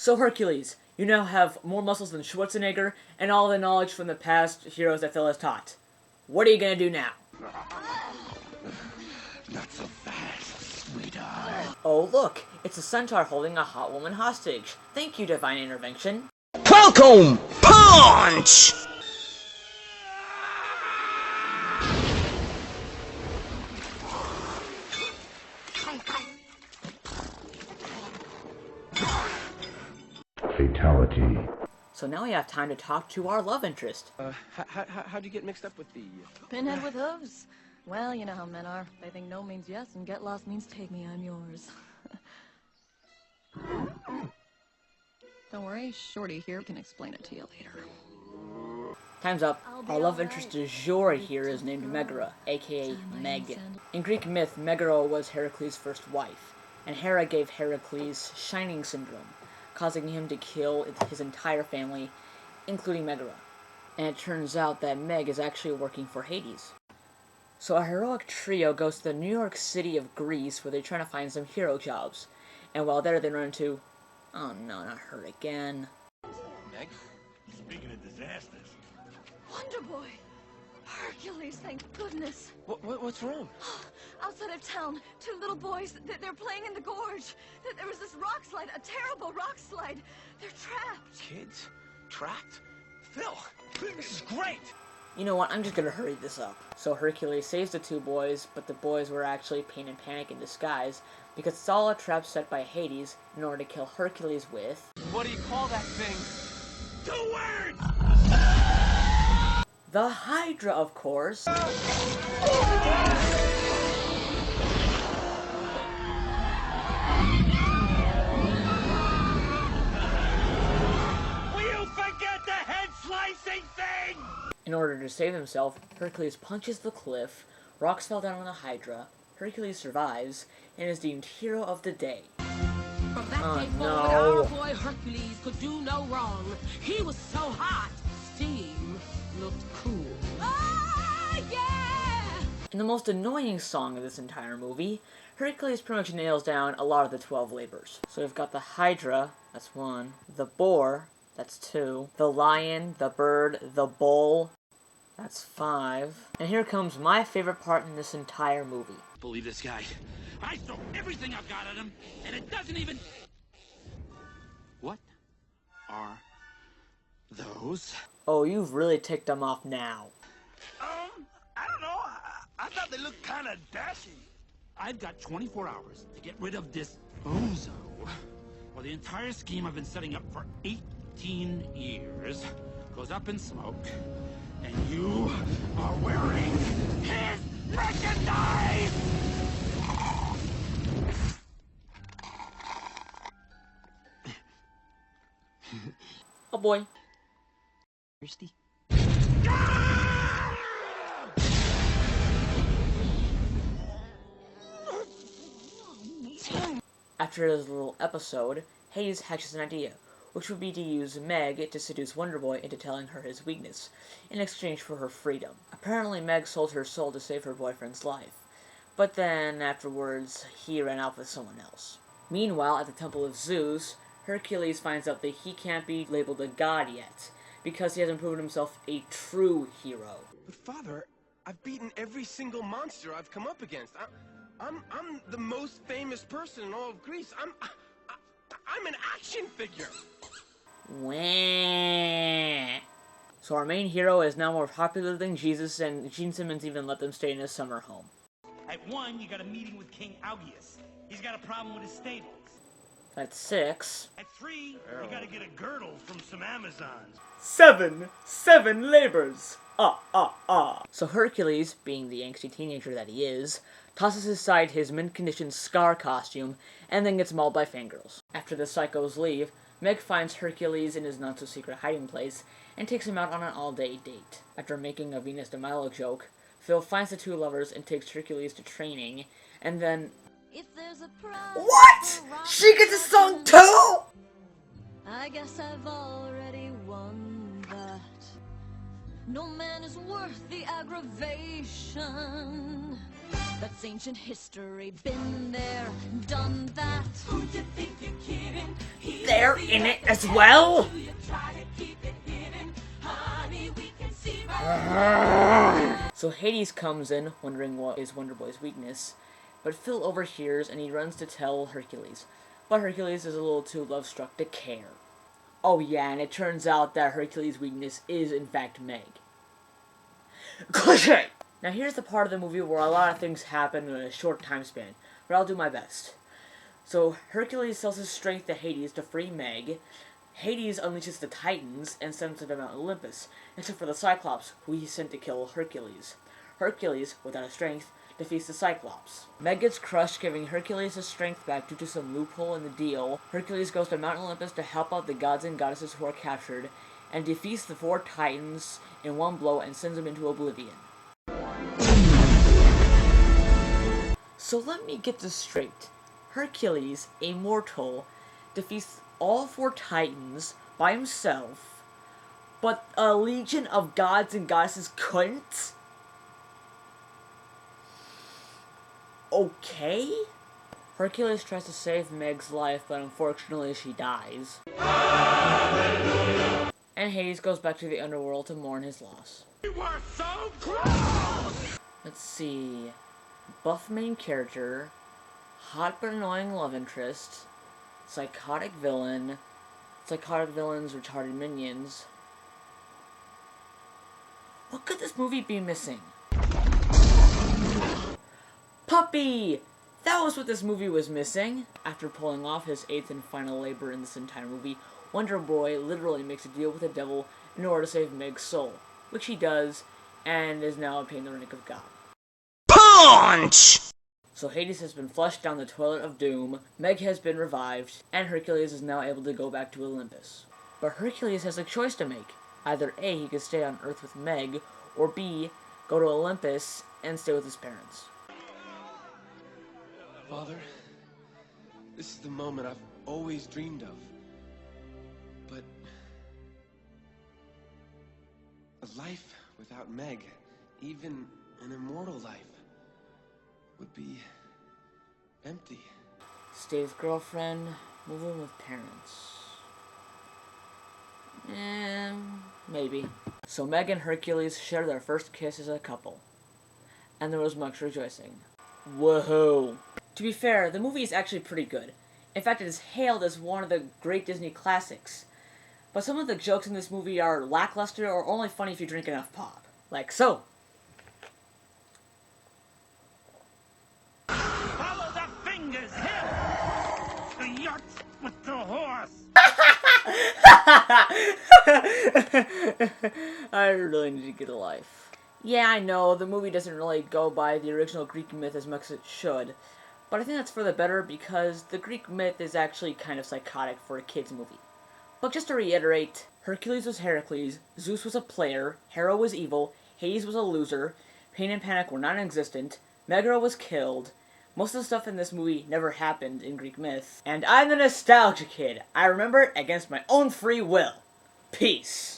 So Hercules, you now have more muscles than Schwarzenegger and all the knowledge from the past heroes that Phil has taught. What are you gonna do now? Not so fast, sweetheart. Oh look, it's a centaur holding a hot woman hostage. Thank you, divine intervention. Welcome, punch! Fatality. So now we have time to talk to our love interest. How'd you get mixed up with the... Pinhead with hooves. Well, you know how men are. They think no means yes, and get lost means take me, I'm yours. Don't worry, Shorty here can explain it to you later. Time's up. Our love interest du jour here is named Megara, aka Meg. In Greek myth, Megara was Hercules' first wife, and Hera gave Hercules Shining Syndrome, causing him to kill his entire family, including Megara. And it turns out that Meg is actually working for Hades. So a heroic trio goes to the New York City of Greece where they're trying to find some hero jobs. And while there, they run into... oh no, not her again. Meg? Speaking of disasters. Wonder Boy! Hercules, thank goodness! What's wrong? Outside of town, two little boys, they're playing in the gorge. There was this rock slide, a terrible rock slide. They're trapped. Kids? Trapped? Phil, this is great! You know what, I'm just gonna hurry this up. So Hercules saves the two boys, but the boys were actually Pain and Panic in disguise, because it's all a trap set by Hades in order to kill Hercules with... What do you call that thing? 2 words! the Hydra, of course. Will you forget the head-slicing thing? In order to save himself, Hercules punches the cliff, rocks fell down on the Hydra, Hercules survives, and is deemed hero of the day. From that day forward, our boy Hercules could do no wrong. He was so hot, steam looked cool. Ah, yeah! In the most annoying song of this entire movie, Hercules pretty much nails down a lot of the 12 labors. So we've got the Hydra, that's 1, the boar, that's 2, the lion, the bird, the bull, that's 5. And here comes my favorite part in this entire movie. Believe this guy. I throw everything I've got at him, and it doesn't even... What are those? Oh, you've really ticked them off now. I don't know. I thought they looked kind of dashy. I've got 24 hours to get rid of this bozo. Well, the entire scheme I've been setting up for 18 years goes up in smoke, and you are wearing his merchandise! Oh boy. Thirsty? After his little episode, Hades hatches an idea, which would be to use Meg to seduce Wonder Boy into telling her his weakness, in exchange for her freedom. Apparently Meg sold her soul to save her boyfriend's life, but then afterwards he ran off with someone else. Meanwhile, at the Temple of Zeus, Hercules finds out that he can't be labeled a god yet, because he hasn't proven himself a true hero. But Father, I've beaten every single monster I've come up against. I'm the most famous person in all of Greece. I'm an action figure. Wah. So our main hero is now more popular than Jesus, and Gene Simmons even let them stay in his summer home. At 1, you got a meeting with King Augeas. He's got a problem with his stables. That's 6. At 3, you gotta get a girdle from some Amazons. 7 labors! So Hercules, being the angsty teenager that he is, tosses aside his mint-conditioned Scar costume, and then gets mauled by fangirls. After the psychos leave, Meg finds Hercules in his not-so-secret hiding place, and takes him out on an all-day date. After making a Venus de Milo joke, Phil finds the two lovers and takes Hercules to training, and then... If there's a prize What?! She gets a song too?! I guess I've already won that. No man is worth the aggravation. That's ancient history. Been there, done that. Who you think you're kidding? They're in it as well? You try to keep it hidden. Honey, we can see right. So Hades comes in, wondering what is Wonder Boy's weakness, but Phil overhears and he runs to tell Hercules. But Hercules is a little too love-struck to care. Oh yeah, and it turns out that Hercules' weakness is in fact Meg. Cliché! Now here's the part of the movie where a lot of things happen in a short time span, but I'll do my best. So Hercules sells his strength to Hades to free Meg. Hades unleashes the Titans and sends them to Mount Olympus, except for the Cyclops, who he sent to kill Hercules. Hercules, without his strength, defeats the Cyclops. Meg gets crushed, giving Hercules his strength back due to some loophole in the deal. Hercules goes to Mount Olympus to help out the gods and goddesses who are captured, and defeats the 4 Titans in one blow and sends them into oblivion. So let me get this straight. Hercules, a mortal, defeats all 4 Titans by himself, but a legion of gods and goddesses couldn't? Okay? Hercules tries to save Meg's life, but unfortunately she dies. Hallelujah. And Hades goes back to the underworld to mourn his loss. We were so close! Let's see. Buff main character, hot but annoying love interest, psychotic villains, retarded minions. What could this movie be missing? Puppy! That was what this movie was missing. After pulling off his 8th and final labor in this entire movie, Wonder Boy literally makes a deal with the devil in order to save Meg's soul, which he does, and is now obtained the rank of God. Punch! So Hades has been flushed down the toilet of doom, Meg has been revived, and Hercules is now able to go back to Olympus. But Hercules has a choice to make. Either A, he could stay on Earth with Meg, or B, go to Olympus and stay with his parents. Father, this is the moment I've always dreamed of. But a life without Meg, even an immortal life, would be empty. Stay with girlfriend, move in with parents. Maybe. So Meg and Hercules share their first kiss as a couple. And there was much rejoicing. Woohoo! To be fair, the movie is actually pretty good. In fact, it is hailed as one of the great Disney classics. But some of the jokes in this movie are lackluster or only funny if you drink enough pop. Like so. Follow the fingers, here! The yacht with the horse! I really need to get a life. Yeah, I know, the movie doesn't really go by the original Greek myth as much as it should, but I think that's for the better because the Greek myth is actually kind of psychotic for a kid's movie. But just to reiterate, Hercules was Heracles, Zeus was a player, Hera was evil, Hades was a loser, Pain and Panic were non-existent, Megara was killed, most of the stuff in this movie never happened in Greek myth, and I'm the Nostalgia Kid. I remember it against my own free will. Peace.